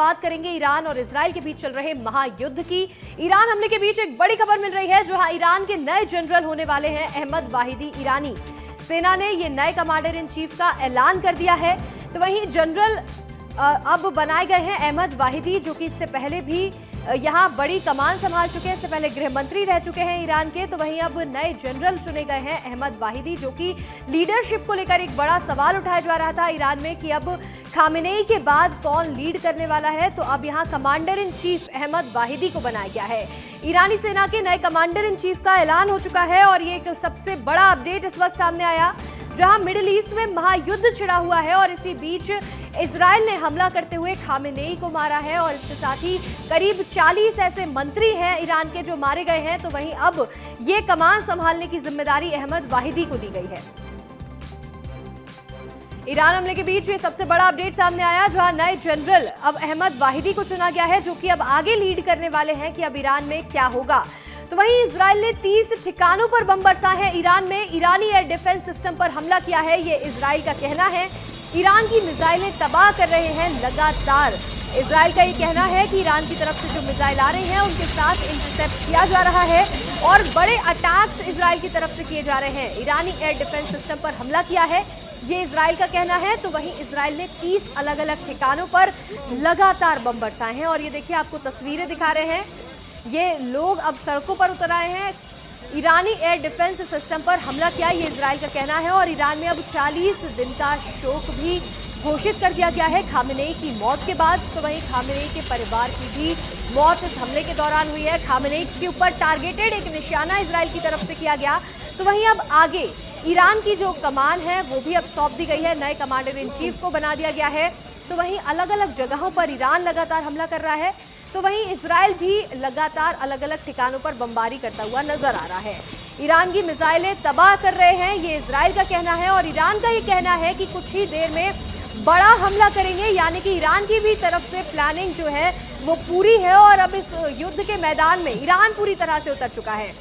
बात करेंगे ईरान और इजराइल के बीच चल रहे महायुद्ध की। ईरान हमले के बीच एक बड़ी खबर मिल रही है, जहां ईरान के नए जनरल होने वाले हैं अहमद वाहिदी ईरानी। सेना ने ये नए कमांडर इन चीफ का ऐलान कर दिया है। तो वहीं जनरल अब बनाए गए हैं अहमद वाहिदी, जो कि इससे पहले भी यहाँ बड़ी कमान संभाल चुके हैं, इससे पहले गृह मंत्री रह चुके हैं ईरान के। तो वहीं अब नए जनरल चुने गए हैं अहमद वाहिदी, जो कि लीडरशिप को लेकर एक बड़ा सवाल उठाया जा रहा था ईरान में कि अब खामेनेई के बाद कौन लीड करने वाला है। तो अब यहाँ commander in chief Ahmad Wahidi को बनाया गया है। ईरानी सेना के नए कमांडर इन चीफ का ऐलान हो चुका है और ये एक सबसे बड़ा अपडेट इस वक्त सामने आया, जहां मिडिल ईस्ट में महायुद्ध छिड़ा हुआ है और इसी बीच इजराइल ने हमला करते हुए खामेनेई को मारा है और इसके साथ ही करीब 40 ऐसे मंत्री हैं ईरान के जो मारे गए हैं। तो वहीं अब ये कमान संभालने की जिम्मेदारी अहमद वाहिदी को दी गई है। ईरान हमले के बीच ये सबसे बड़ा अपडेट सामने आया, जहां नए जनरल अब अहमद वाहिदी को चुना गया है, जो कि अब आगे लीड करने वाले हैं कि अब ईरान में क्या होगा। तो वहीं इजराइल ने 30 ठिकानों पर बम बरसा है ईरान में। ईरानी एयर डिफेंस सिस्टम पर हमला किया है, ये इजराइल का कहना है। ईरान की मिसाइलें तबाह कर रहे हैं लगातार। इजराइल का ये कहना है कि ईरान की तरफ से जो मिसाइल आ रहे हैं उनके साथ इंटरसेप्ट किया जा रहा है और बड़े अटैक्स इजराइल की तरफ से किए जा रहे हैं। ईरानी एयर डिफेंस सिस्टम पर हमला किया है, ये इजराइल का कहना है। तो वहीं इजराइल ने 30 अलग अलग ठिकानों पर लगातार बम बरसाए हैं और ये देखिए आपको तस्वीरें दिखा रहे हैं। ये लोग अब सड़कों पर उतर आए हैं। ईरानी एयर डिफेंस सिस्टम पर हमला किया, ये इजराइल का कहना है। और ईरान में अब 40 दिन का शोक भी घोषित कर दिया गया है खामेनेई की मौत के बाद। तो वहीं खामेनेई के परिवार की भी मौत इस हमले के दौरान हुई है। खामेनेई के ऊपर टारगेटेड एक निशाना इजराइल की तरफ से किया गया। तो वहीं अब आगे ईरान की जो कमान है वो भी अब सौंप दी गई है, नए कमांडर इन चीफ को बना दिया गया है। तो वहीं अलग अलग जगहों पर ईरान लगातार हमला कर रहा है, तो वहीं इजराइल भी लगातार अलग अलग ठिकानों पर बमबारी करता हुआ नजर आ रहा है। ईरान की मिसाइलें तबाह कर रहे हैं, ये इजराइल का कहना है। और ईरान का ये कहना है कि कुछ ही देर में बड़ा हमला करेंगे, यानी कि ईरान की भी तरफ से प्लानिंग जो है वो पूरी है और अब इस युद्ध के मैदान में ईरान पूरी तरह से उतर चुका है।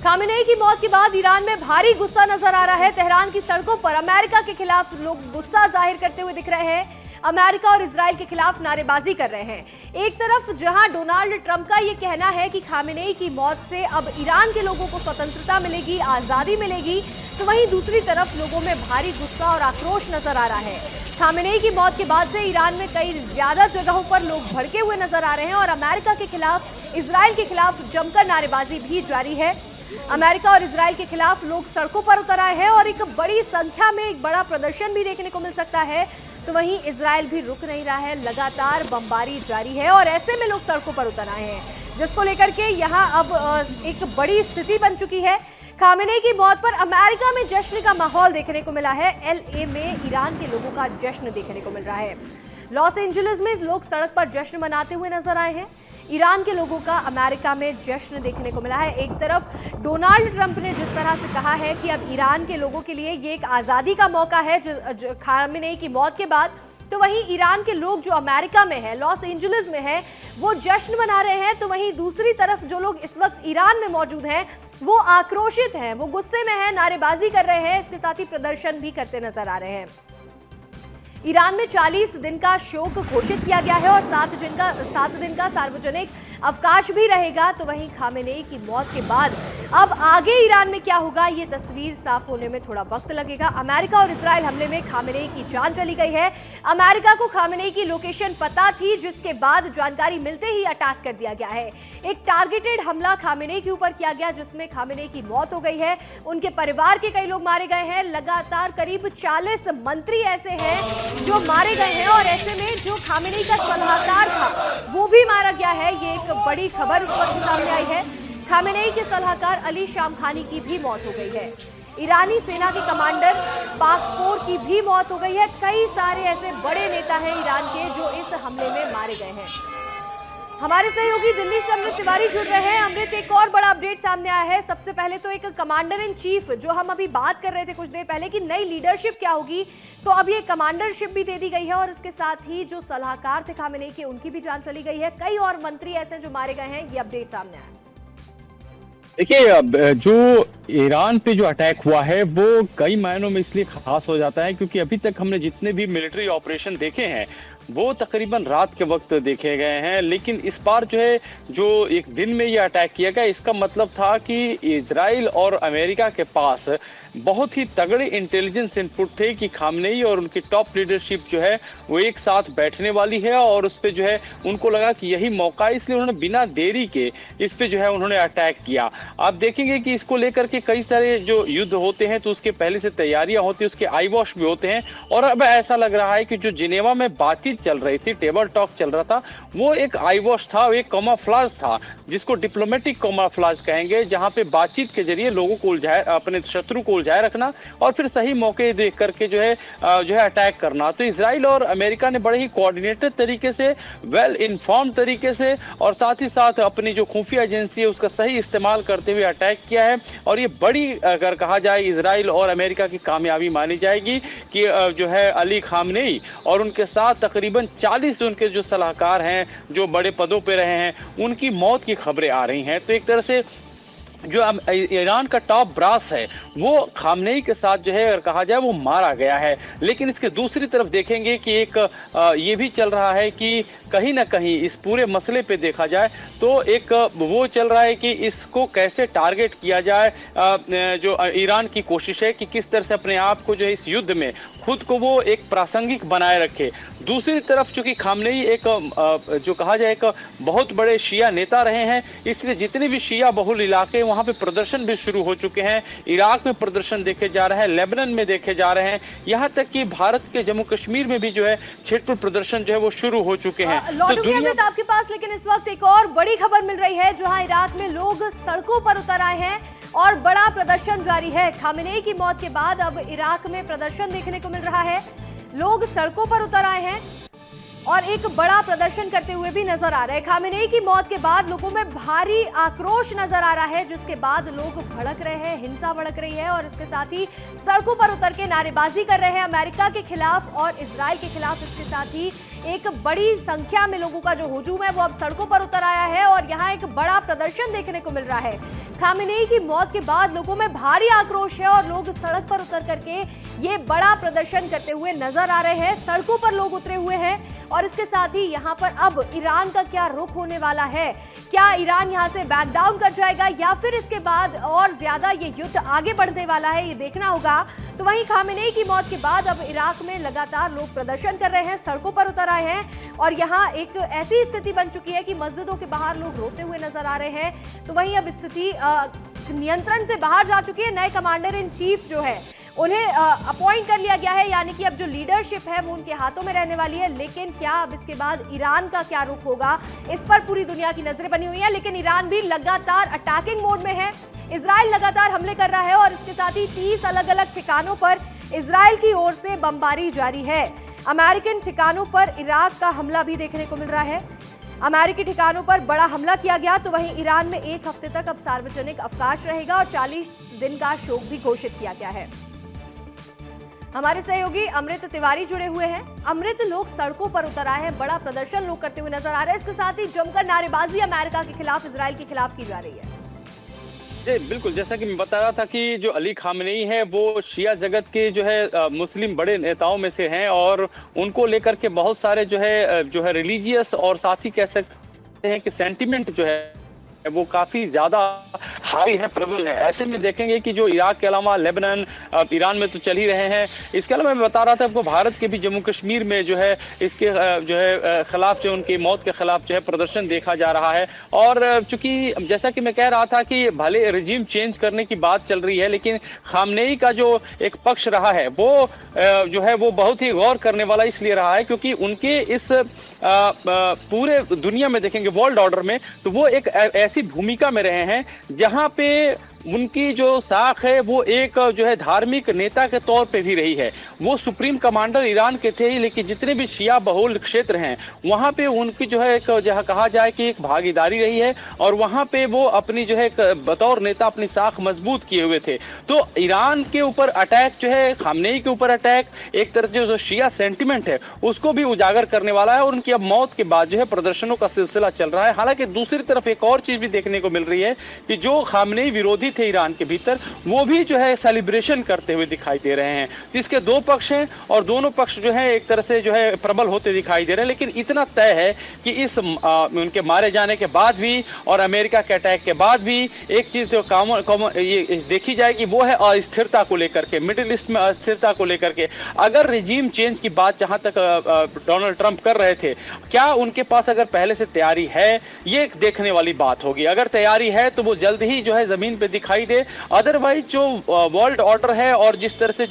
खामेनेई की मौत के बाद ईरान में भारी गुस्सा नजर आ रहा है। तेहरान की सड़कों पर अमेरिका के खिलाफ लोग गुस्सा जाहिर करते हुए दिख रहे हैं। अमेरिका और इजराइल के खिलाफ नारेबाजी कर रहे हैं। एक तरफ जहां डोनाल्ड ट्रंप का ये कहना है कि खामेनेई की मौत से अब ईरान के लोगों को स्वतंत्रता मिलेगी, आजादी मिलेगी, तो वहीं दूसरी तरफ लोगों में भारी गुस्सा और आक्रोश नजर आ रहा है। खामेनेई की मौत के बाद से ईरान में कई ज्यादा जगहों पर लोग भड़के हुए नजर आ रहे हैं और अमेरिका के खिलाफ, इजराइल के खिलाफ जमकर नारेबाजी भी जारी है। अमेरिका और इजराइल के खिलाफ लोग सड़कों पर उतर आए हैं और एक बड़ी संख्या में एक बड़ा प्रदर्शन भी देखने को मिल सकता है। तो वहीं इजराइल भी रुक नहीं रहा है, लगातार बमबारी जारी है और ऐसे में लोग सड़कों पर उतर आए हैं, जिसको लेकर के यहाँ अब एक बड़ी स्थिति बन चुकी है। खामेनेई की मौत पर अमेरिका में जश्न का माहौल देखने को मिला है। LA में ईरान के लोगों का जश्न देखने को मिल रहा है। लॉस एंजलिस में लोग सड़क पर जश्न मनाते हुए नजर आए हैं। ईरान के लोगों का अमेरिका में जश्न देखने को मिला है। एक तरफ डोनाल्ड ट्रंप ने जिस तरह से कहा है कि अब ईरान के लोगों के लिए ये एक आज़ादी का मौका है खामेनेई की मौत के बाद, तो वहीं ईरान के लोग जो अमेरिका में है, लॉस एंजलिस में है, वो जश्न मना रहे हैं। तो वहीं दूसरी तरफ जो लोग इस वक्त ईरान में मौजूद हैं वो आक्रोशित हैं, वो गुस्से में हैं, नारेबाजी कर रहे हैं, इसके साथ ही प्रदर्शन भी करते नजर आ रहे हैं। ईरान में 40 दिन का शोक घोषित किया गया है और 7 दिन का सार्वजनिक अवकाश भी रहेगा। तो वहीं खामेनेई की मौत के बाद अब आगे ईरान में क्या होगा, ये तस्वीर साफ होने में थोड़ा वक्त लगेगा। अमेरिका और इजराइल हमले में खामेनेई की जान चली गई है। अमेरिका को खामेनेई की लोकेशन पता थी, जिसके बाद जानकारी मिलते ही अटैक कर दिया गया है। एक टारगेटेड हमला खामेनेई के ऊपर किया गया, जिसमें खामेनेई की मौत हो गई है, उनके परिवार के कई लोग मारे गए हैं। लगातार करीब 40 मंत्री ऐसे हैं जो मारे गए हैं और ऐसे में जो खामेनेई का सलाहकार था वो भी मारा गया है। ये एक बड़ी खबर इस वक्त सामने आई है। खामेनेई के सलाहकार अली शामखानी की भी मौत हो गई है। ईरानी सेना के कमांडर पाकपोर की भी मौत हो गई है। कई सारे ऐसे बड़े नेता हैं ईरान के जो इस हमले में मारे गए हैं। हमारे सहयोगी दिल्ली से अमृत तिवारी जुड़ रहे हैं। अमृत, एक और बड़ा अपडेट सामने आया है। सबसे पहले तो एक कमांडर इन चीफ, जो हम अभी बात कर रहे थे कुछ देर पहले कि नई लीडरशिप क्या होगी, तो अब ये कमांडरशिप भी दे दी गई है और इसके साथ ही जो सलाहकार थे खामेनेई के, उनकी भी जान चली गई है। कई और मंत्री ऐसे जो मारे गए हैं, ये अपडेट सामने आया। देखिए, जो ईरान पे जो अटैक हुआ है वो कई मायनों में इसलिए खास हो जाता है क्योंकि अभी तक हमने जितने भी मिलिट्री ऑपरेशन देखे हैं वो तकरीबन रात के वक्त देखे गए हैं। लेकिन इस बार जो है, जो एक दिन में ये अटैक किया गया, इसका मतलब था कि इजराइल और अमेरिका के पास बहुत ही तगड़े इंटेलिजेंस इनपुट थे कि खामनेई और उनकी टॉप लीडरशिप जो है वो एक साथ बैठने वाली है, और उस पे जो है उनको लगा कि यही मौका है, इसलिए उन्होंने बिना देरी के इस पे जो है उन्होंने अटैक किया। आप देखेंगे कि इसको लेकर के कई सारे जो युद्ध होते हैं तो उसके पहले से तैयारियां होती है, उसके आई वॉश भी होते हैं, और अब ऐसा लग रहा है कि जो जिनेवा में बातचीत चल रही थी, टेबल टॉक चल रहा था, वो एक आई वॉश था, एक कैमोफ्लेज था, जिसको डिप्लोमेटिक कैमोफ्लेज कहेंगे, जहां पे बातचीत के जरिए लोगों को उलझाए, अपने शत्रु को उलझाए रखना और फिर सही मौके देख करके जो है अटैक करना। तो इजराइल और अमेरिका ने बड़े ही कोऑर्डिनेटेड तरीके से, वेल इन्फॉर्म तरीके से, और साथ ही साथ अपनी जो खुफिया एजेंसी है उसका सही इस्तेमाल करते हुए अटैक किया है। और ये बड़ी, अगर कहा जाए, इजराइल और अमेरिका की कामयाबी मानी जाएगी कि जो है अली खामनेई और उनके साथ तकरीबन 40 उनके जो सलाहकार हैं, जो बड़े पदों पे रहे हैं, उनकी मौत की खबरें आ रही हैं। तो एक तरह से जो ईरान का टॉप ब्रास है वो खामनेई के साथ जो है, अगर कहा जाए, वो मारा गया है। लेकिन इसके दूसरी तरफ देखेंगे कि एक ये भी चल रहा है कि कहीं ना कहीं इस पूरे मसले पे देखा जाए तो एक वो चल रहा है कि इसको कैसे टारगेट किया जाए। जो ईरान की कोशिश है कि किस तरह से अपने आप को जो है इस युद्ध में खुद को वो एक प्रासंगिक बनाए रखे। दूसरी तरफ चूंकि खामनेई एक जो कहा जाए एक बहुत बड़े शिया नेता रहे हैं, इसलिए जितने भी शिया बहुल इलाके वहां पे प्रदर्शन भी शुरू हो चुके हैं। इराक में प्रदर्शन देखे जा रहे हैं, लेबनान में देखे जा रहे हैं, यहाँ तक कि भारत के जम्मू कश्मीर में भी जो है छिटपुट प्रदर्शन जो है वो शुरू हो चुके हैं। तो आपके पास, लेकिन इस वक्त एक और बड़ी खबर मिल रही है, जहां इराक में लोग सड़कों पर उतर आए हैं और बड़ा प्रदर्शन जारी है। खामेनेई की मौत के बाद अब इराक में प्रदर्शन देखने को मिल रहा है, लोग सड़कों पर उतर आए हैं और एक बड़ा प्रदर्शन करते हुए भी नजर आ रहे हैं। खामेनेई की मौत के बाद लोगों में भारी आक्रोश नजर आ रहा है, जिसके बाद लोग भड़क रहे हैं, हिंसा भड़क रही है और इसके साथ ही सड़कों पर उतर के नारेबाजी कर रहे हैं अमेरिका के खिलाफ और इजराइल के खिलाफ। इसके साथ ही एक बड़ी संख्या में लोगों का जो हुजूम है वो अब सड़कों पर उतर आया है और यहाँ एक बड़ा प्रदर्शन देखने को मिल रहा है। खामेनेई की मौत के बाद लोगों में भारी आक्रोश है और लोग सड़क पर उतर करके ये बड़ा प्रदर्शन करते हुए नजर आ रहे हैं, सड़कों पर लोग उतरे हुए हैं। और इसके साथ ही यहाँ पर अब ईरान का क्या रुख होने वाला है, क्या ईरान यहाँ से बैक डाउन कर जाएगा या फिर इसके बाद और ज्यादा ये युद्ध आगे बढ़ने वाला है, ये देखना होगा। तो वहीं खामेनेई की मौत के बाद अब इराक में लगातार लोग प्रदर्शन कर रहे हैं, सड़कों पर उतर आए हैं और यहाँ एक ऐसी स्थिति बन चुकी है कि मस्जिदों के बाहर लोग रोते हुए नजर आ रहे हैं। तो वहीं अब स्थिति नियंत्रण से बाहर जा चुकी है। नए कमांडर इन चीफ जो है उन्हें अपॉइंट कर लिया गया है, यानी कि अब जो लीडरशिप है वो उनके हाथों में रहने वाली है। लेकिन क्या अब इसके बाद ईरान का क्या रुख होगा, इस पर पूरी दुनिया की नजरें बनी हुई है। लेकिन ईरान भी लगातार अटैकिंग मोड में है, इजराइल लगातार हमले कर रहा है और इसके साथ ही 30 अलग अलग ठिकानों पर इजराइल की ओर से बमबारी जारी है। अमेरिकन ठिकानों पर इराक का हमला भी देखने को मिल रहा है, अमेरिकी ठिकानों पर बड़ा हमला किया गया। तो वहीं ईरान में एक हफ्ते तक अब सार्वजनिक अवकाश रहेगा और 40 दिन का शोक भी घोषित किया गया है। हमारे सहयोगी अमृत तिवारी जुड़े हुए हैं। अमृत, लोग सड़कों पर उतर आए हैं, बड़ा प्रदर्शन लोग करते हुए नजर आ रहे हैं, इसके साथ ही जमकर नारेबाजी अमेरिका के खिलाफ, इजराइल के खिलाफ की जा रही है। जी बिल्कुल, जैसा कि मैं बता रहा था कि जो अली खामनेई है वो शिया जगत के जो है मुस्लिम बड़े नेताओं में से हैं और उनको लेकर के बहुत सारे जो है रिलीजियस और साथ ही कह सकते हैं कि सेंटिमेंट जो है वो काफी ज्यादा हाई है, प्रबल है। ऐसे में देखेंगे कि जो इराक के अलावा लेबनान, ईरान में तो चल ही रहे हैं, इसके अलावा मैं बता रहा था आपको भारत के भी जम्मू कश्मीर में जो है इसके जो है खिलाफ, जो उनकी मौत के खिलाफ जो है प्रदर्शन देखा जा रहा है। और चूंकि जैसा कि मैं कह रहा था कि भले रिजीम चेंज करने की बात चल रही है, लेकिन खामनेई का जो एक पक्ष रहा है वो जो है वो बहुत ही गौर करने वाला इसलिए रहा है क्योंकि उनके इस पूरे दुनिया में देखेंगे वर्ल्ड ऑर्डर में, तो वो एक ऐसी भूमिका में रहे हैं जहां पे उनकी जो साख है वो एक जो है धार्मिक नेता के तौर पे भी रही है। वो सुप्रीम कमांडर ईरान के थे ही, लेकिन जितने भी शिया बहुल क्षेत्र हैं वहां पे उनकी जो है एक जहाँ कहा जाए कि एक भागीदारी रही है और वहां पे वो अपनी जो है बतौर नेता अपनी साख मजबूत किए हुए थे। तो ईरान के ऊपर अटैक जो है, खामनेई के ऊपर अटैक, एक तरह से जो शिया सेंटिमेंट है उसको भी उजागर करने वाला है और उनकी अब मौत के बाद जो है प्रदर्शनों का सिलसिला चल रहा है। हालांकि दूसरी तरफ एक और चीज भी देखने को मिल रही है कि जो खामनेई विरोधी थे ईरान के भीतर, वो भी जो है सेलिब्रेशन करते हुए दिखाई दे रहे हैं। तो इसके दो पक्ष हैं और दोनों पक्ष जो है एक तरह से जो है प्रबल होते दिखाई दे रहे हैं, लेकिन इतना तय है कि इस उनके मारे जाने के बाद भी और अमेरिका के अटैक के बाद भी एक चीज जो ये देखी जाएगी वो है अस्थिरता को लेकर के, मिडिल ईस्ट में अस्थिरता को लेकर के। अगर रिजीम चेंज की बात जहां तक डोनाल्ड ट्रंप कर रहे थे, क्या उनके पास अगर पहले से तैयारी है, ये देखने वाली बात होगी। अगर तैयारी है तो वो जल्द ही जो है जमीन पे दिखाई दे, अदरवाइज जो वर्ल्ड ऑर्डर है और जिस तरह से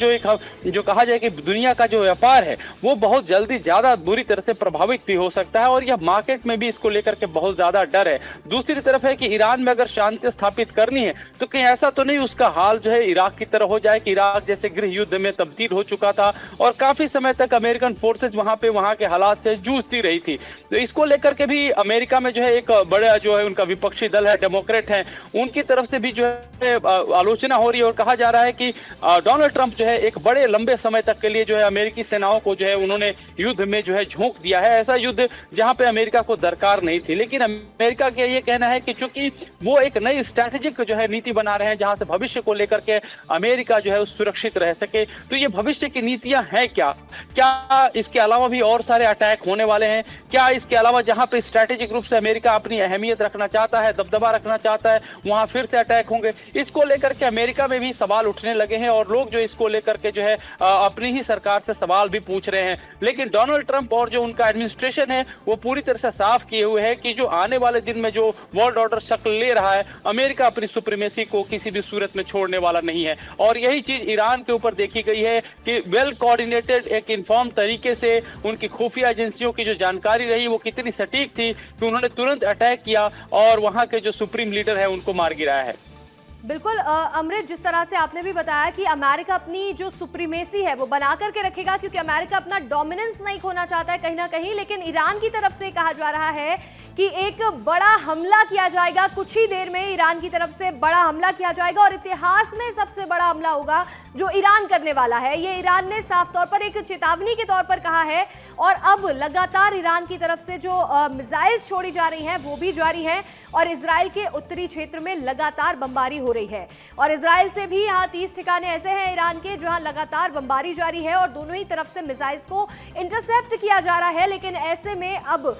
जो कहा जाए कि दुनिया का जो व्यापार है वो बहुत जल्दी ज्यादा बुरी तरह से प्रभावित भी हो सकता है और यह मार्केट में भी इसको लेकर के बहुत ज्यादा डर है। दूसरी तरफ है कि ईरान में अगर शांति स्थापित करनी है तो कहीं ऐसा तो नहीं उसका हाल जो है इराक की तरह हो जाए कि इराक जैसे गृह युद्ध में तब्दील हो चुका था और काफी समय तक अमेरिकन फोर्सेज वहां के हालात से जूझती रही थी। तो इसको लेकर के भी अमेरिका में जो है एक बड़ा जो है उनका विपक्षी दल है, डेमोक्रेट है, उनकी तरफ से भी जो है आलोचना हो रही है और कहा जा रहा है कि डोनाल्ड ट्रंप जो है एक बड़े लंबे समय तक के लिए जो है अमेरिकी सेनाओं को जो है उन्होंने युद्ध में जो है झोंक दिया है, ऐसा युद्ध जहां पे अमेरिका को दरकार नहीं थी। लेकिन अमेरिका का ये कहना है कि चूंकि वो एक नई स्ट्रैटेजिक जो है नीति बना रहे हैं जहां से भविष्य को लेकर के अमेरिका जो है सुरक्षित रह सके, तो ये भविष्य की नीतियां हैं क्या इसके अलावा भी और सारे अटैक होने वाले हैं? क्या इसके अलावा जहां पे स्ट्रैटेजिक रूप से अमेरिका अपनी अहमियत रखना चाहता है, दबदबा रखना चाहता है, वहां फिर से अटैक होंगे? इसको लेकर के अमेरिका में भी सवाल उठने लगे हैं और लोग जो इसको लेकर के जो है अपनी ही सरकार से सवाल भी पूछ रहे हैं। लेकिन डोनाल्ड ट्रंप और जो उनका एडमिनिस्ट्रेशन है वो पूरी तरह से साफ किए हुए है कि जो आने वाले दिन में जो वर्ल्ड ऑर्डर शक्ल ले रहा है, अमेरिका अपनी सुप्रीमेसी को किसी भी सूरत में छोड़ने वाला नहीं है। और यही चीज ईरान के ऊपर देखी गई है कि वेल कोऑर्डिनेटेड एक इन्फॉर्म तरीके से उनकी खुफिया एजेंसियों की जो जानकारी रही वो कितनी सटीक थी कि उन्होंने तुरंत अटैक किया और वहां के जो सुप्रीम लीडर है उनको मार गिराया है। बिल्कुल अमृत, जिस तरह से आपने भी बताया कि अमेरिका अपनी जो सुप्रीमेसी है वो बना करके रखेगा क्योंकि अमेरिका अपना डोमिनेंस नहीं खोना चाहता है कहीं ना कहीं, लेकिन ईरान की तरफ से कहा जा रहा है कि एक बड़ा हमला किया जाएगा, कुछ ही देर में ईरान की तरफ से बड़ा हमला किया जाएगा और इतिहास में सबसे बड़ा हमला होगा जो ईरान करने वाला है। ये ईरान ने साफ तौर पर एक चेतावनी के तौर पर कहा है और अब लगातार ईरान की तरफ से जो मिसाइल्स छोड़ी जा रही हैं वो भी जारी है और इजराइल के उत्तरी क्षेत्र में लगातार बमबारी हो रही है। और इजराइल से भी यहाँ 30 ठिकाने ऐसे हैं ईरान के जहां लगातार बमबारी जारी है और दोनों ही तरफ से मिसाइल्स को इंटरसेप्ट किया जा रहा है। लेकिन ऐसे में अब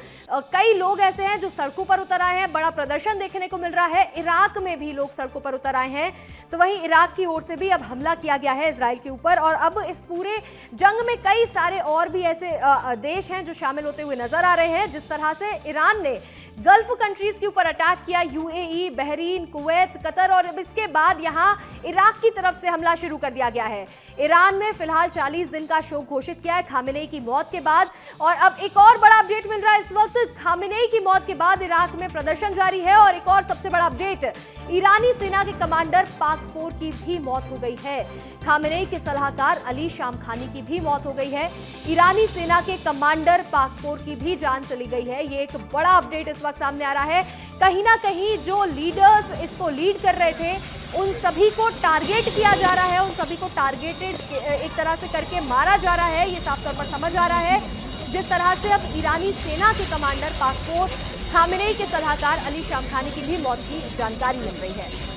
कई लोग ऐसे हैं जो सड़कों पर उतर आए हैं, बड़ा प्रदर्शन देखने को मिल रहा है। इराक में भी लोग सड़कों पर उतर आए हैं, तो वहीं इराक की ओर से भी अब हमला किया गया है इजराइल के ऊपर। और अब इस पूरे जंग में कई सारे और भी ऐसे देश हैं जो शामिल होते हुए नजर आ रहे हैं। जिस तरह से ईरान ने गल्फ कंट्रीज के ऊपर अटैक किया, यूएई, बहरीन, कुवैत, कतर, और अब इसके बाद यहां इराक की तरफ से हमला शुरू कर दिया गया है। ईरान में फिलहाल 40 दिन का शोक घोषित किया है खामेनेई की मौत के बाद। और अब एक और बड़ा अपडेट मिल रहा है इस वक्त, खामेनेई की मौत के बाद इराक में प्रदर्शन जारी है। और एक और सबसे बड़ा अपडेट, ईरानी सेना के कमांडर पाकपोर की भी मौत हो गई है। खामेनेई के सलाहकार अली शामखानी की भी मौत हो गई है। ईरानी सेना के कमांडर पाकपोर की भी जान चली गई है। ये एक बड़ा अपडेट इस वक्त सामने आ रहा है। कहीं ना कहीं जो लीडर्स इसको लीड कर रहे थे उन सभी को टारगेट किया जा रहा है, उन सभी को टारगेटेड एक तरह से करके मारा जा रहा है। ये साफ तौर पर समझ आ रहा है जिस तरह से अब ईरानी सेना के कमांडर पाकपोर, खामेनेई के सलाहकार अली शामखानी की भी मौत की जानकारी मिल रही है।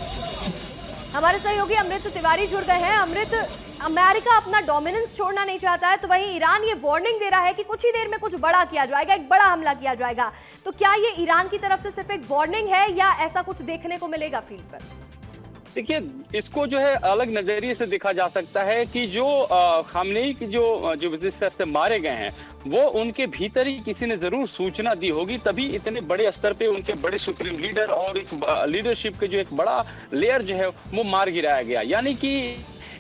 हमारे सहयोगी अमृत तिवारी जुड़ गए हैं। अमृत, अमेरिका अपना डोमिनेंस छोड़ना नहीं चाहता है, तो वहीं ईरान ये वार्निंग दे रहा है कि कुछ ही देर में कुछ बड़ा किया जाएगा, एक बड़ा हमला किया जाएगा। तो क्या ये ईरान की तरफ से सिर्फ एक वार्निंग है या ऐसा कुछ देखने को मिलेगा फील्ड पर? देखिए, इसको जो है अलग नजरिए से देखा जा सकता है कि जो खामनेई की जो जिस तरह से मारे गए हैं वो उनके भीतर ही किसी ने जरूर सूचना दी होगी, तभी इतने बड़े स्तर पे उनके बड़े सुप्रीम लीडर और एक लीडरशिप के जो एक बड़ा लेयर जो है वो मार गिराया गया। यानी कि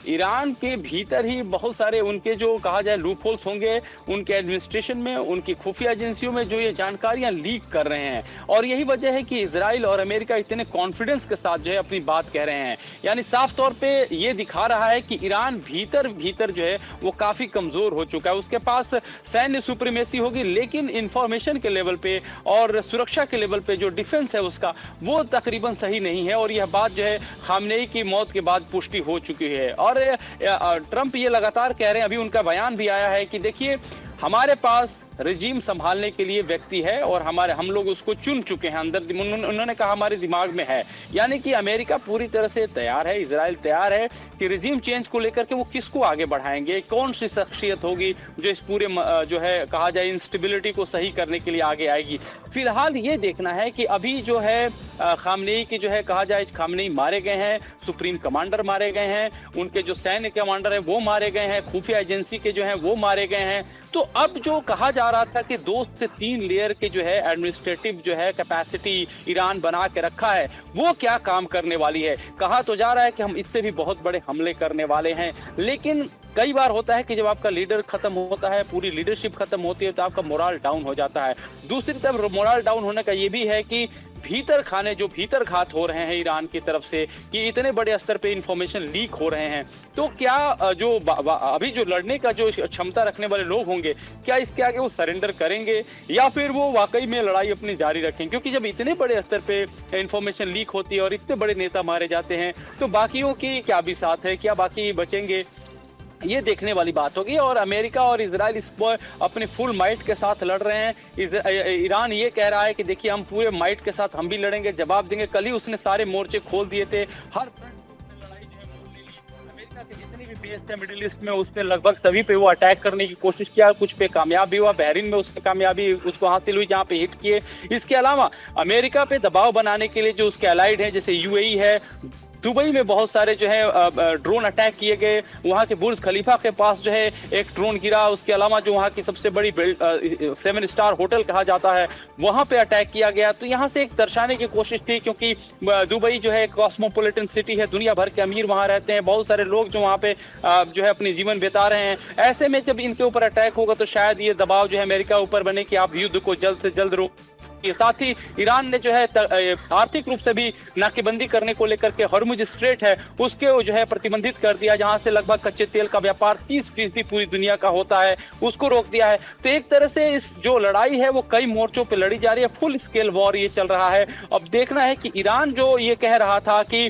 ईरान के भीतर ही बहुत सारे उनके जो कहा जाए लूपहोल्स होंगे उनके एडमिनिस्ट्रेशन में, उनकी खुफिया एजेंसियों में जो ये जानकारियां लीक कर रहे हैं। और यही वजह है कि इजराइल और अमेरिका इतने कॉन्फिडेंस के साथ जो है अपनी बात कह रहे हैं। यानी साफ तौर पे ये दिखा रहा है कि ईरान भीतर जो है वो काफी कमजोर हो चुका है। उसके पास सैन्य सुप्रीमेसी होगी लेकिन इंफॉर्मेशन के लेवल पे और सुरक्षा के लेवल पे जो डिफेंस है उसका वो तकरीबन सही नहीं है। और यह बात जो है खामनेई की मौत के बाद पुष्टि हो चुकी है। और ट्रंप ये लगातार कह रहे हैं, अभी उनका बयान भी आया है कि देखिए हमारे पास रजीम संभालने के लिए व्यक्ति है और हम लोग उसको चुन चुके हैं अंदर। उन्होंने कहा हमारे दिमाग में है, यानी कि अमेरिका पूरी तरह से तैयार है, इजराइल तैयार है कि रजीम चेंज को लेकर के वो किसको आगे बढ़ाएंगे, कौन सी शख्सियत होगी जो इस पूरे जो है कहा जाए इंस्टेबिलिटी को सही करने के लिए आगे आएगी। फिलहाल ये देखना है कि अभी जो है खामनेई के जो है कहा जाए खामनेई मारे गए हैं, सुप्रीम कमांडर मारे गए हैं, उनके जो सैन्य कमांडर हैं वो मारे गए हैं, खुफिया एजेंसी के जो हैं वो मारे गए हैं। तो अब जो कहा जा रहा था कि 2 से 3 लेयर के जो है एडमिनिस्ट्रेटिव जो है कैपेसिटी ईरान बना के रखा है, वो क्या काम करने वाली है। कहा तो जा रहा है कि हम इससे भी बहुत बड़े हमले करने वाले हैं, लेकिन कई बार होता है कि जब आपका लीडर खत्म होता है, पूरी लीडरशिप खत्म होती है, तो आपका मोरल डाउन हो जाता है। दूसरी तरफ मोरल डाउन होने का ये भी है कि भीतर घात हो रहे हैं ईरान की तरफ से, कि इतने बड़े स्तर पे इंफॉर्मेशन लीक हो रहे हैं। तो क्या जो अभी जो लड़ने का जो क्षमता रखने वाले लोग होंगे, क्या इसके आगे वो सरेंडर करेंगे या फिर वो वाकई में लड़ाई अपनी जारी रखेंगे? क्योंकि जब इतने बड़े स्तर पे इंफॉर्मेशन लीक होती है और इतने बड़े नेता मारे जाते हैं, तो बाकियों की क्या भी साथ है, क्या बाकी बचेंगे, ये देखने वाली बात होगी। और अमेरिका और इजराइल इस पर अपने फुल माइट के साथ लड़ रहे हैं। ईरान ये कह रहा है कि देखिए हम पूरे माइट के साथ हम भी लड़ेंगे, जवाब देंगे। कल ही उसने सारे मोर्चे खोल दिए थे, हर लड़ाई जो है मोल ले ली। अमेरिका के जितने भी बेस थे मिडिल ईस्ट में, उस पे लगभग सभी पे वो अटैक करने की कोशिश किया, कुछ पे कामयाब भी हुआ। बहरीन में उसकी कामयाबी उसको हासिल हुई जहाँ पे हिट किए। इसके अलावा अमेरिका पे दबाव बनाने के लिए जो उसके अलाइड है, जैसे यूएई है, दुबई में बहुत सारे जो है ड्रोन अटैक किए गए। वहां के बुर्ज खलीफा के पास जो है एक ड्रोन गिरा। उसके अलावा जो वहां की सबसे बड़ी 7 स्टार होटल कहा जाता है, वहां पे अटैक किया गया। तो यहां से एक दर्शाने की कोशिश थी, क्योंकि दुबई जो है कॉस्मोपॉलिटन सिटी है, दुनिया भर के अमीर वहां रहते हैं, बहुत सारे लोग जो वहां पे जो है अपनी जीवन बिता रहे हैं। ऐसे में जब इनके ऊपर अटैक होगा तो शायद ये दबाव जो है अमेरिका ऊपर बने कि आप युद्ध को जल्द से जल्द रोक। के साथ ही ईरान ने जो है आर्थिक रूप से भी नाकेबंदी करने को लेकर के हॉर्मुज स्ट्रेट है उसके जो है प्रतिबंधित कर दिया, जहां से लगभग कच्चे तेल का व्यापार 30% पूरी दुनिया का होता है, उसको रोक दिया है। तो एक तरह से इस जो लड़ाई है वो कई मोर्चों पे लड़ी जा रही है, फुल स्केल वॉर ये चल रहा है। अब देखना है कि ईरान जो ये कह रहा था कि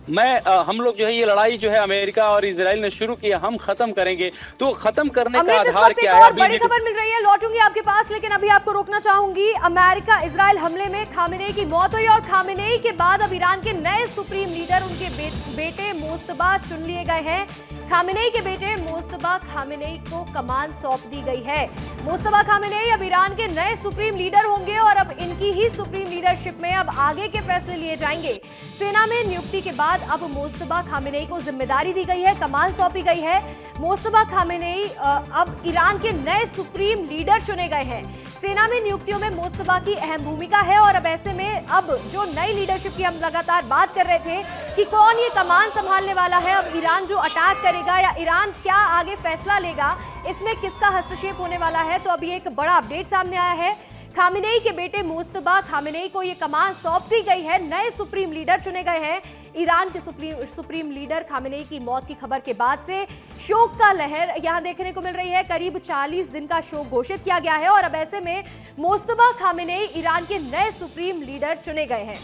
हम लोग जो है ये लड़ाई जो है अमेरिका और इजराइल ने शुरू की है, हम खत्म करेंगे, तो खत्म करने का आधार क्या है? बड़ी खबर मिल रही है, लौटूंगी आपके पास, लेकिन अभी आपको रोकना चाहूंगी। अमेरिका इजराइल हमले में खामेनेई की मौत हुई और खामेनेई के बाद अब ईरान के नए सुप्रीम लीडर उनके बेटे मोस्तबा चुन लिए गए हैं। खामेनेई के बेटे मोस्तबा खामेनेई को कमान सौंप दी गई है। मोस्तबा खामेनेई अब ईरान के नए सुप्रीम लीडर होंगे और अब इनकी ही सुप्रीम लीडरशिप में अब आगे के फैसले लिए जाएंगे। सेना में नियुक्ति के बाद अब मोस्तबा खामेनेई को जिम्मेदारी दी गई है, कमान सौंपी गई है। मोस्तबा खामेनेई अब ईरान के नए सुप्रीम लीडर चुने गए हैं। सेना में नियुक्तियों में मोस्तबा की अहम भूमिका है और अब ऐसे में अब जो नई लीडरशिप की हम लगातार बात कर रहे थे कि कौन ये कमान संभालने वाला है, अब ईरान जो अटैक करेगा या ईरान क्या आगे फैसला लेगा, इसमें किसका हस्तक्षेप होने वाला है। तो अभी एक बड़ा अपडेट सामने आया है, खामेनेई के बेटे मोस्तबा खामेनेई को ये कमान सौंप दी गई है, नए सुप्रीम लीडर चुने गए हैं। ईरान के सुप्रीम लीडर खामेनेई की मौत की खबर के बाद से शोक का लहर यहां देखने को मिल रही है। करीब 40 दिन का शोक घोषित किया गया है और अब ऐसे में मोस्तबा खामेनेई ईरान के नए सुप्रीम लीडर चुने गए हैं।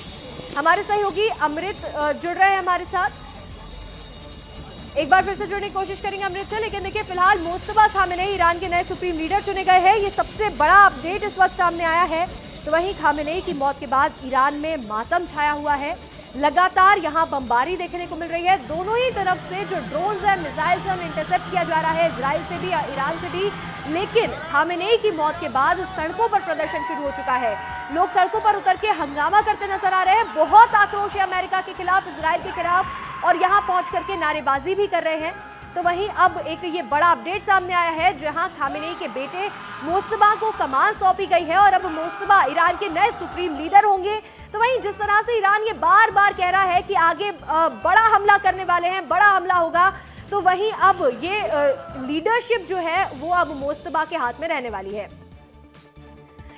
हमारे सहयोगी अमृत जुड़ रहे हैं हमारे साथ, एक बार फिर से जुड़ने की कोशिश करेंगे अमृत से। लेकिन देखिए फिलहाल मोस्तबा खामेनेई ईरान के नए सुप्रीम लीडर चुने गए हैं, ये सबसे बड़ा अपडेट इस वक्त सामने आया है। तो वहीं खामेनेई की मौत के बाद ईरान में मातम छाया हुआ है, लगातार यहां बमबारी देखने को मिल रही है। दोनों ही तरफ से जो ड्रोन्स है, मिसाइल्स है, इंटरसेप्ट किया जा रहा है, इजराइल से भी ईरान से भी। लेकिन खामेनेई की मौत के बाद सड़कों पर प्रदर्शन शुरू हो चुका है, लोग सड़कों पर उतर के हंगामा करते नजर आ रहे हैं। बहुत आक्रोश है अमेरिका के खिलाफ, इजराइल के खिलाफ, और यहां पहुंच करके नारेबाजी भी कर रहे हैं। तो वहीं अब एक ये बड़ा अपडेट सामने आया है, जहां खामेनेई के बेटे मोस्तबा को कमान सौंपी गई है और अब मोस्तबा ईरान के नए सुप्रीम लीडर होंगे। तो वहीं जिस तरह से ईरान ये बार बार कह रहा है कि आगे बड़ा हमला करने वाले हैं, बड़ा हमला होगा, तो वहीं अब ये लीडरशिप जो है वो अब मोस्तबा के हाथ में रहने वाली है।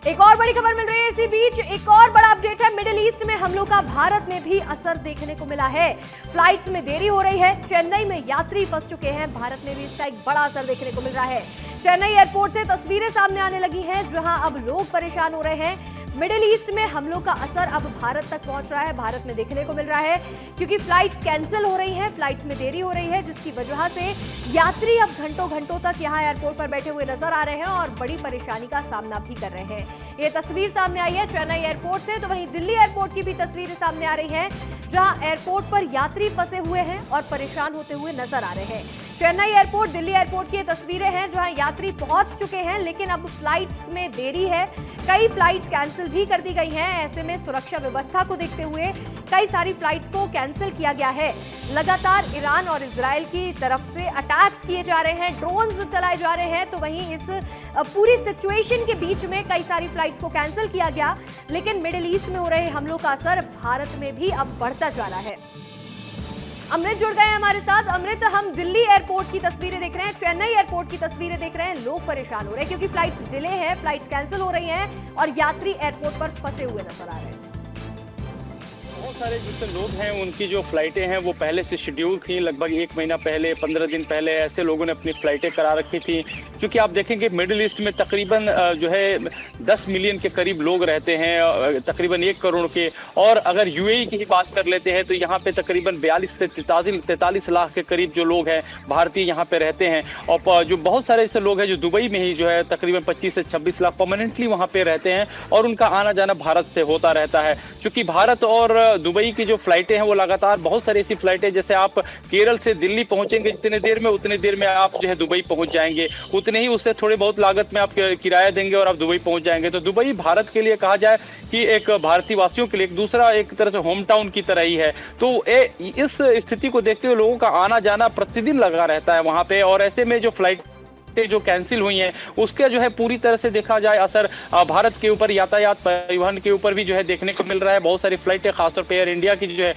एक और बड़ी खबर मिल रही है इसी बीच, एक और बड़ा अपडेट है, मिडिल ईस्ट में हमलों का भारत में भी असर देखने को मिला है। फ्लाइट्स में देरी हो रही है, चेन्नई में यात्री फंस चुके हैं, भारत में भी इसका एक बड़ा असर देखने को मिल रहा है। चेन्नई एयरपोर्ट से तस्वीरें सामने आने लगी हैं, जहां अब लोग परेशान हो रहे हैं। मिडिल ईस्ट में हमलों का असर अब भारत तक पहुंच रहा है, भारत में देखने को मिल रहा है, क्योंकि फ्लाइट्स कैंसिल हो रही हैं, फ्लाइट्स में देरी हो रही है, जिसकी वजह से यात्री अब घंटों घंटों तक यहां एयरपोर्ट पर बैठे हुए नजर आ रहे हैं और बड़ी परेशानी का सामना भी कर रहे हैं। ये तस्वीर सामने आई है चेन्नई एयरपोर्ट से, तो वहीं दिल्ली एयरपोर्ट की भी तस्वीरें सामने आ रही हैं, जहां एयरपोर्ट पर यात्री फंसे हुए हैं और परेशान होते हुए नजर आ रहे हैं। चेन्नई एयरपोर्ट, दिल्ली एयरपोर्ट की ये तस्वीरें हैं, जहां यात्री पहुंच चुके हैं, लेकिन अब फ्लाइट्स में देरी है, कई फ्लाइट्स कैंसिल भी कर दी गई हैं। ऐसे में सुरक्षा व्यवस्था को देखते हुए कई सारी फ्लाइट्स को कैंसिल किया गया है। लगातार ईरान और इजराइल की तरफ से अटैक्स किए जा रहे हैं, ड्रोन्स चलाए जा रहे हैं, तो वहीं इस पूरी सिचुएशन के बीच में कई सारी फ्लाइट्स को कैंसिल किया गया, लेकिन मिडिल ईस्ट में हो रहे हमलों का असर भारत में भी अब बढ़ता जा रहा है। अमृत जुड़ गए हैं हमारे साथ। अमृत, हम दिल्ली एयरपोर्ट की तस्वीरें देख रहे हैं, चेन्नई एयरपोर्ट की तस्वीरें देख रहे हैं, लोग परेशान हो रहे हैं क्योंकि फ्लाइट्स डिले है, फ्लाइट्स कैंसिल हो रही हैं और यात्री एयरपोर्ट पर फंसे हुए नजर आ रहे हैं। बहुत सारे जितने लोग हैं उनकी जो फ्लाइटें हैं वो पहले से शेड्यूल थी, लगभग 1 महीना पहले, 15 दिन पहले ऐसे लोगों ने अपनी फ्लाइटें करा रखी थी। क्योंकि आप देखेंगे मिडिल ईस्ट में तकरीबन जो है 10 मिलियन के करीब लोग रहते हैं, तकरीबन 1 करोड़ के, और अगर यूएई की ही बात कर लेते हैं तो यहाँ पे तकरीबन 42 से 43 लाख के करीब जो लोग हैं भारतीय यहाँ पे रहते हैं। और जो बहुत सारे ऐसे लोग हैं जो दुबई में ही जो है तकरीबन 25 से 26 लाख परमानेंटली वहाँ पे रहते हैं और उनका आना जाना भारत से होता रहता है। क्योंकि भारत और दुबई की जो फ्लाइटें हैं वो लगातार, बहुत सारी ऐसी फ्लाइटें, जैसे आप केरल से दिल्ली पहुंचेंगे जितने देर में, उतने देर में आप जो है दुबई पहुंच जाएंगे, उतने ही उससे थोड़ी बहुत लागत में आप किराया देंगे और आप दुबई पहुंच जाएंगे। तो दुबई भारत के लिए कहा जाए कि एक भारतीय वासियों के लिए एक दूसरा, एक तरह से होम टाउन की तरह ही है। तो इस स्थिति को देखते हुए लोगों का आना जाना प्रतिदिन लगा रहता है वहां पे, और ऐसे में जो फ्लाइट जो कैंसिल हुई हैं उसके जो है पूरी तरह से देखा जाए असर भारत के ऊपर, यातायात परिवहन के ऊपर भी जो है देखने को मिल रहा है। बहुत सारी फ्लाइटें खासतौर पर एयर इंडिया की जो है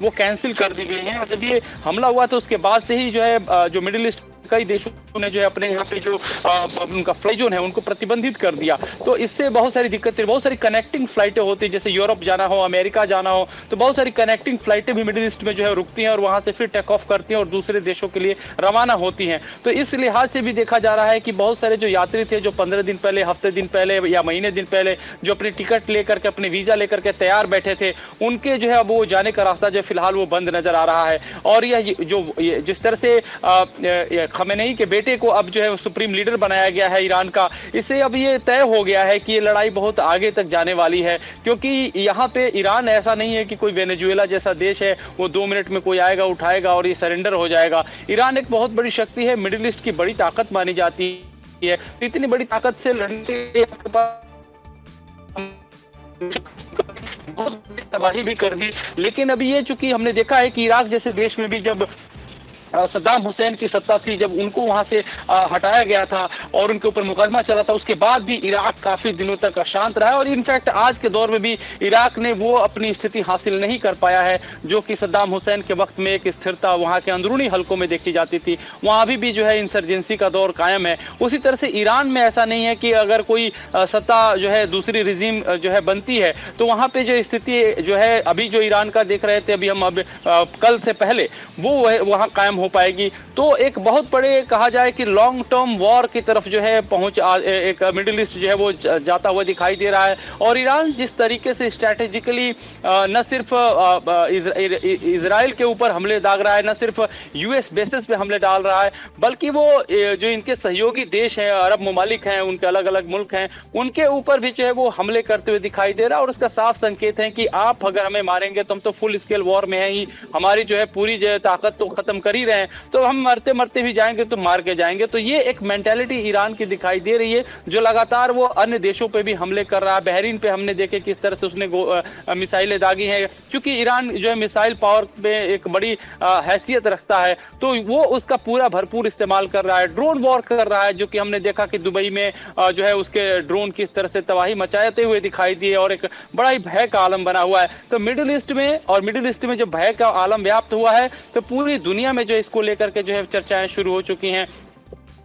वो कैंसिल कर दी गई हैं। और जब ये हमला हुआ तो उसके बाद से ही जो है जो मिडिल ईस्ट कई देशों ने जो है अपने यहाँ पे जो उनका फ्लाइट जोन है उनको प्रतिबंधित कर दिया। तो इससे बहुत सारी दिक्कतें, बहुत सारी कनेक्टिंग फ्लाइटें होती है, जैसे यूरोप जाना हो, अमेरिका जाना हो, तो बहुत सारी कनेक्टिंग फ्लाइटें भी मिडिल ईस्ट में जो है रुकती हैं और वहां से फिर टेक ऑफ करती हैं और दूसरे देशों के लिए रवाना होती हैं। तो इस लिहाज से भी देखा जा रहा है कि बहुत सारे जो यात्री थे जो 15 दिन पहले, हफ्ते दिन पहले या महीने दिन पहले जो अपनी टिकट लेकर के, अपने वीजा लेकर के तैयार बैठे थे, उनके जो है अब वो जाने का रास्ता जो फिलहाल वो बंद नजर आ रहा है। और यह जो जिस तरह से खमेनेई के बेटे को अब जो है सुप्रीम लीडर बनाया गया है ईरान का, इससे अब ये तय हो गया है कि ये लड़ाई बहुत आगे तक जाने वाली है। क्योंकि यहाँ पे ईरान ऐसा नहीं है कि कोई वेनेजुएला जैसा देश है, वो 2 मिनट में कोई आएगा, उठाएगा और ये सरेंडर हो जाएगा। ईरान एक बहुत बड़ी शक्ति है, मिडिल ईस्ट की बड़ी ताकत मानी जाती है। इतनी बड़ी ताकत से लड़ने के लिए आपके पास बहुत तबाही भी कर दी। लेकिन अभी ये चूंकि हमने देखा है कि इराक जैसे देश में भी जब सद्दाम हुसैन की सत्ता थी, जब उनको वहां से हटाया गया था और उनके ऊपर मुकदमा चला था, उसके बाद भी इराक काफी दिनों तक अशांत रहा है। और इनफैक्ट आज के दौर में भी इराक ने वो अपनी स्थिति हासिल नहीं कर पाया है जो कि सद्दाम हुसैन के वक्त में एक स्थिरता वहां के अंदरूनी हलकों में देखी जाती थी। वहां अभी भी जो है इंसर्जेंसी का दौर कायम है। उसी तरह से ईरान में ऐसा नहीं है कि अगर कोई सत्ता जो है दूसरी रिजीम जो है बनती है तो वहां पे जो स्थिति जो है अभी जो ईरान का देख रहे थे अभी हम, अब कल से पहले, वो वहां कायम हो पाएगी। तो एक बहुत बड़े, कहा जाए कि लॉन्ग टर्म वॉर की तरफ जो है एक मिडिल ईस्ट जो है वो जाता हुआ दिखाई दे रहा है। और ईरान जिस तरीके से स्ट्रैटेजिकली न सिर्फ इजराइल के ऊपर हमले दाग रहा है, न सिर्फ यूएस बेसिस पे हमले डाल रहा है, बल्कि वो जो इनके सहयोगी देश हैं, अरब ममालिक हैं, उनके अलग अलग मुल्क हैं, उनके ऊपर भी जो है वो हमले करते हुए दिखाई दे रहा है। और उसका साफ संकेत है कि आप अगर हमें मारेंगे तो हम तो फुल स्केल वॉर में हैं ही, हमारी जो है पूरी जो है ताकत तो खत्म कर ही रहे हैं, तो हम मरते मरते भी जाएंगे तो मार के जाएंगे। तो ये एक मेंटालिटी ईरान की दिखाई दे रही है जो लगातार वो अन्य देशों पे भी हमले कर रहा है। बहरीन पे हमने देखे किस तरह से उसने मिसाइलें दागी हैं, क्योंकि ईरान जो है मिसाइल पावर पे एक बड़ी हैसियत रखता है, तो वो उसका पूरा भरपूर इस्तेमाल कर रहा है। ड्रोन वॉर कर रहा है, जो कि हमने देखा कि दुबई में जो है उसके ड्रोन किस तरह से तबाही मचाते हुए दिखाई दिए और एक बड़ा ही भय का आलम बना हुआ है। तो मिडिल ईस्ट में जब भय का आलम व्याप्त हुआ है तो पूरी दुनिया में जो इसको लेकर के जो है चर्चाएं शुरू हो चुकी हैं।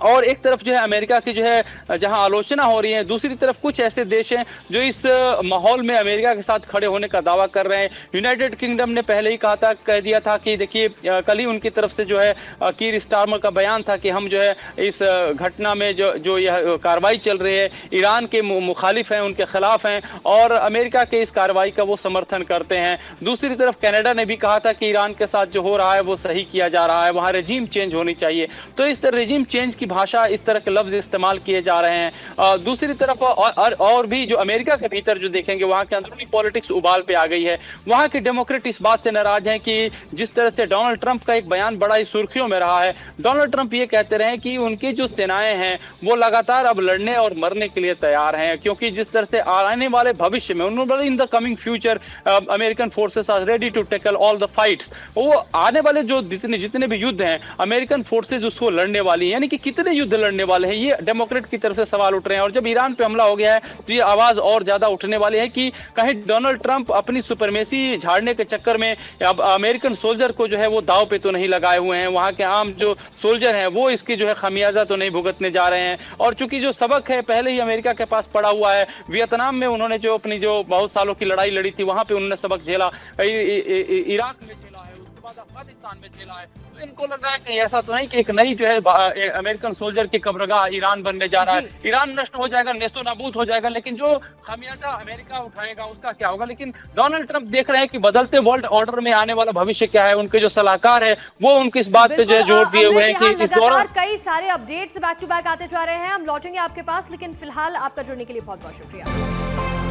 और एक तरफ जो है अमेरिका की जो है जहां आलोचना हो रही है, दूसरी तरफ कुछ ऐसे देश हैं जो इस माहौल में अमेरिका के साथ खड़े होने का दावा कर रहे हैं। यूनाइटेड किंगडम ने पहले ही कह दिया था कि देखिए कल ही उनकी तरफ से जो है कीर स्टारमर का बयान था कि हम जो है इस घटना में जो यह कार्रवाई चल रही है ईरान के मुखालिफ हैं, उनके खिलाफ हैं और अमेरिका के इस कार्रवाई का वो समर्थन करते हैं। दूसरी तरफ कनाडा ने भी कहा था कि ईरान के साथ जो हो रहा है वो सही किया जा रहा है, वहां रेजिम चेंज होनी चाहिए। तो इस तरह रेजिम चेंज की भाषा, इस तरह के लफ्ज इस्तेमाल किए जा रहे हैं। दूसरी तरफ और भी जो अमेरिका के भीतर जो देखेंगे वहां के अंदरूनी पॉलिटिक्स उबाल पे आ गई है। वहां के डेमोक्रेट इस बात से नाराज हैं कि जिस तरह से डोनाल्ड ट्रंप का एक बयान बड़ा ही सुर्खियों में रहा है। डोनाल्ड ट्रंप ये कहते रहे कि उनकी जो सेनाएं हैं वो लगातार अब लड़ने और मरने के लिए तैयार हैं, क्योंकि जिस तरह से आने वाले भविष्य में उन्होंने in the coming future American forces are ready to tackle all the fights. वो आने वाले जो जितने भी युद्ध हैं अमेरिकन फोर्सेस उसको लड़ने वाली हैं, यानी कि कितने युद्ध लड़ने वाले हैं, ये डेमोक्रेट की तरफ से सवाल उठ रहे हैं। और जब ईरान पे हमला हो गया है तो ये आवाज और ज्यादा उठने वाली है कि कहीं डोनाल्ड ट्रंप अपनी सुपरमेसी झाड़ने के चक्कर में अब अमेरिकन सोल्जर को जो है वो दाव पे तो नहीं लगाए हुए हैं, वहां के आम जो सोल्जर हैं वो इसकी जो है खमियाजा तो नहीं भुगतने जा रहे हैं। और चूंकि जो सबक है पहले ही अमेरिका के पास पड़ा हुआ है, वियतनाम में उन्होंने जो अपनी जो बहुत सालों की लड़ाई लड़ी थी वहां पे उन्होंने सबक झेला, इराक में झेला है, उसके बाद अफगानिस्तान में झेला है। तो इनको लग रहा है कि ऐसा तो नहीं कि एक नई जो है अमेरिकन सोल्जर की कब्रगाह ईरान बनने जा रहा है, ईरान नष्ट हो जाएगा, नेस्तो नाबूद हो जाएगा, लेकिन जो खामियाजा अमेरिका उठाएगा उसका क्या होगा। लेकिन डोनाल्ड ट्रंप देख रहे हैं कि बदलते वर्ल्ड ऑर्डर में आने वाला भविष्य क्या है। उनके जो सलाहकार है वो उनकी इस बात पे जो जोर दिए हुए हैं कि इस दौरान कई सारे अपडेट्स बैक टू बैक आते जा रहे हैं। हम लौटेंगे आपके पास, लेकिन फिलहाल आपका जुड़ने के लिए बहुत बहुत शुक्रिया।